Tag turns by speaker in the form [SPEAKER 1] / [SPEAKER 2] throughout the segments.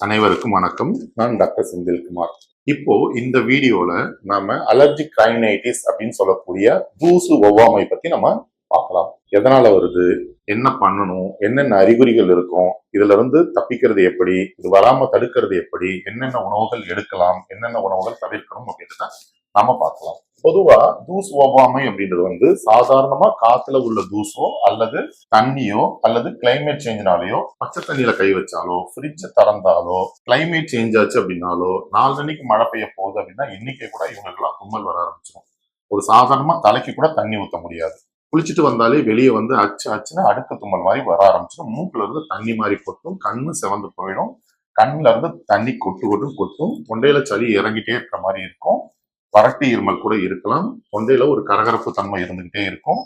[SPEAKER 1] அனைவருக்கும் வணக்கம். நான் டாக்டர் செந்தில்குமார். இப்போ இந்த வீடியோல நாம அலர்ஜிக் ரைனைட்டிஸ் அப்படின்னு சொல்லக்கூடிய தூசு ஒவ்வாமை பத்தி நம்ம பார்க்கலாம். எதனால வருது, என்ன பண்ணணும், என்னென்ன அறிகுறிகள் இருக்கும், இதுல இருந்து தப்பிக்கிறது எப்படி, இது வராம தடுக்கிறது எப்படி, என்னென்ன உணவுகள் எடுக்கலாம், என்னென்ன உணவுகள் தவிர்க்கணும் அப்படின்றத நாம பார்க்கலாம். பொதுவா தூசு ஒவ்வாமை அப்படின்றது சாதாரணமா காத்துல உள்ள தூசோ அல்லது தண்ணியோ அல்லது கிளைமேட் சேஞ்சினாலேயோ, பச்சை தண்ணியில கை வச்சாலோ, ஃப்ரிட்ஜை திறந்தாலோ, கிளைமேட் சேஞ்ச் ஆச்சு அப்படின்னாலோ, 4 அன்னைக்கு மழை பெய்ய போகுது அப்படின்னா இன்னைக்கே கூட இவங்களுக்குலாம் தும்மல் வர ஆரம்பிச்சிடும். ஒரு சாதாரணமா தலைக்கு கூட தண்ணி ஊற்ற முடியாது. குளிச்சுட்டு வந்தாலே வெளியே அச்சுன்னு அடுக்கு தும்மல் மாதிரி வர ஆரம்பிச்சிடும். மூக்குல இருந்து தண்ணி மாதிரி கொட்டும், கண்ணு செவந்து போயிடும், கண்ணுல இருந்து தண்ணி கொட்டும், தொண்டையில சளி இறங்கிட்டே இருக்கிற மாதிரி இருக்கும். வறட்டு இருமல் கூட இருக்கலாம், தொண்டையில ஒரு கரகரப்பு தன்மை இருந்துகிட்டே இருக்கும்,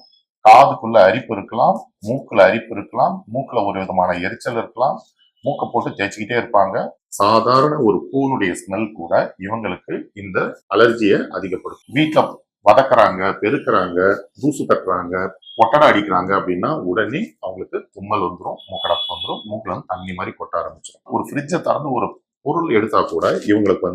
[SPEAKER 1] காதுக்குள்ள அரிப்பு இருக்கலாம், மூக்குல அரிப்பு இருக்கலாம், மூக்குல ஒரு விதமான எரிச்சல் இருக்கலாம், மூக்கை போட்டு தேய்ச்சிக்கிட்டே இருப்பாங்க. சாதாரண ஒரு பூனுடைய ஸ்மெல் கூட இவங்களுக்கு இந்த அலர்ஜியை அதிகப்படுத்தும். வீட்டுல வதக்குறாங்க, பெருக்குறாங்க, தூசு தட்டுறாங்க, ஒட்டடை அடிக்கிறாங்க அப்படின்னா உடனே அவங்களுக்கு தும்மல் வந்துடும், மூக்கடப்பு வந்துடும், மூக்குல வந்து தண்ணி மாதிரி கொட்ட ஆரம்பிச்சிடும். ஒரு ஃப்ரிட்ஜை திறந்து ஒரு பொருள் எடுத்தா கூட இவங்களுக்கு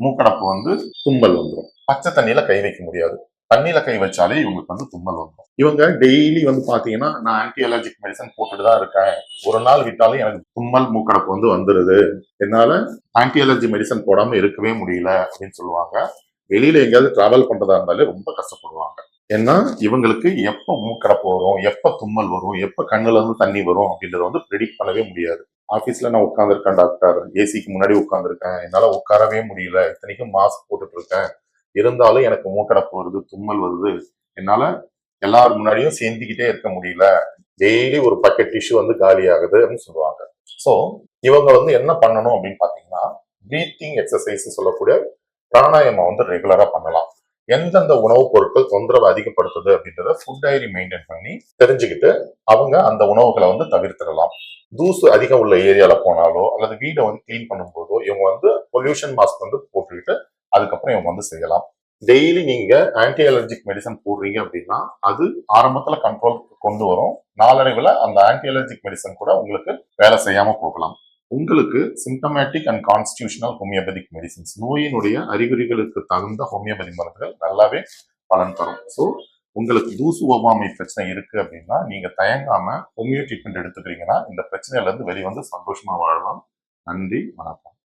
[SPEAKER 1] மூக்கடப்பு தும்மல் வந்துடும். பச்சை தண்ணியில கை வைக்க முடியாது, தண்ணியில கை வச்சாலே இவங்களுக்கு தும்மல் வந்துடும். இவங்க டெய்லி பாத்தீங்கன்னா நான் ஆன்டி அலர்ஜிக் மெடிசன் போட்டுட்டு தான் இருக்கேன், ஒரு நாள் விட்டாலும் எனக்கு தும்மல் மூக்கடப்பு வந்துருது, என்னால ஆன்டி அலர்ஜி மெடிசன் போடாம இருக்கவே முடியல அப்படின்னு சொல்லுவாங்க. வெளியில எங்கேயாவது டிராவல் பண்றதா இருந்தாலே ரொம்ப கஷ்டப்படுவாங்க. ஏன்னா இவங்களுக்கு எப்ப மூக்கடப்பு வரும், எப்ப தும்மல் வரும், எப்ப கண்ணுல இருந்து தண்ணி வரும் அப்படின்றத ப்ரெடிக்ட் பண்ணவே முடியாது. ஆபீஸ்ல நான் உட்காந்துருக்கேன் டாக்டர், ஏசிக்கு முன்னாடி உட்காந்துருக்கேன், என்னால உட்காரவே முடியல, இத்தனைக்கும் மாஸ்க் போட்டுட்டு இருக்கேன், இருந்தாலும் எனக்கு மூக்கடப்பு வருது, தும்மல் வருது, என்னால எல்லாரும் முன்னாடியும் சேர்ந்துக்கிட்டே இருக்க முடியல, டெய்லி ஒரு பக்கெட் டிஷ்யூ காலி ஆகுது அப்படின்னு சொல்லுவாங்க. ஸோ இவங்க என்ன பண்ணணும் அப்படின்னு பாத்தீங்கன்னா, பிரீத்திங் எக்ஸசைஸ் சொல்லக்கூடிய பிராணாயாமம் ரெகுலரா பண்ணலாம். எந்தெந்த உணவுப் பொருட்கள் தொந்தரவு அதிகப்படுத்துது அப்படின்றத ஃபுட் டைரி மெயின்டைன் பண்ணி தெரிஞ்சுக்கிட்டு அவங்க அந்த உணவுகளை தவிர்த்திடலாம். தூசு அதிகம் உள்ள ஏரியால போனாலோ அல்லது வீடை கிளீன் பண்ணும் போதோ இவங்க பொல்யூஷன் மாஸ்க் போட்டுக்கிட்டு அதுக்கப்புறம் இவங்க செய்யலாம். டெய்லி நீங்க ஆன்டி அலர்ஜிக் மெடிசன் போடுறீங்க அப்படின்னா அது ஆரம்பத்துல கண்ட்ரோல் கொண்டு வரும், நாளடைவுல அந்த ஆன்டி அலர்ஜிக் மெடிசன் கூட உங்களுக்கு வேலை செய்யாம போகலாம். உங்களுக்கு symptomatic and constitutional homeopathic medicines, நோயினுடைய அறிகுறிகளுக்கு தகுந்த ஹோமியோபதி மருந்துகள் நல்லாவே பலன் தரும். ஸோ உங்களுக்கு தூசு ஒவ்வாமை பிரச்சனை இருக்கு அப்படின்னா நீங்க தயங்காம ஹோமியோ ட்ரீட்மெண்ட் எடுத்துக்கிறீங்கன்னா இந்த பிரச்சனையில இருந்து வெளிவந்து சந்தோஷமா வாழலாம். நன்றி, வணக்கம்.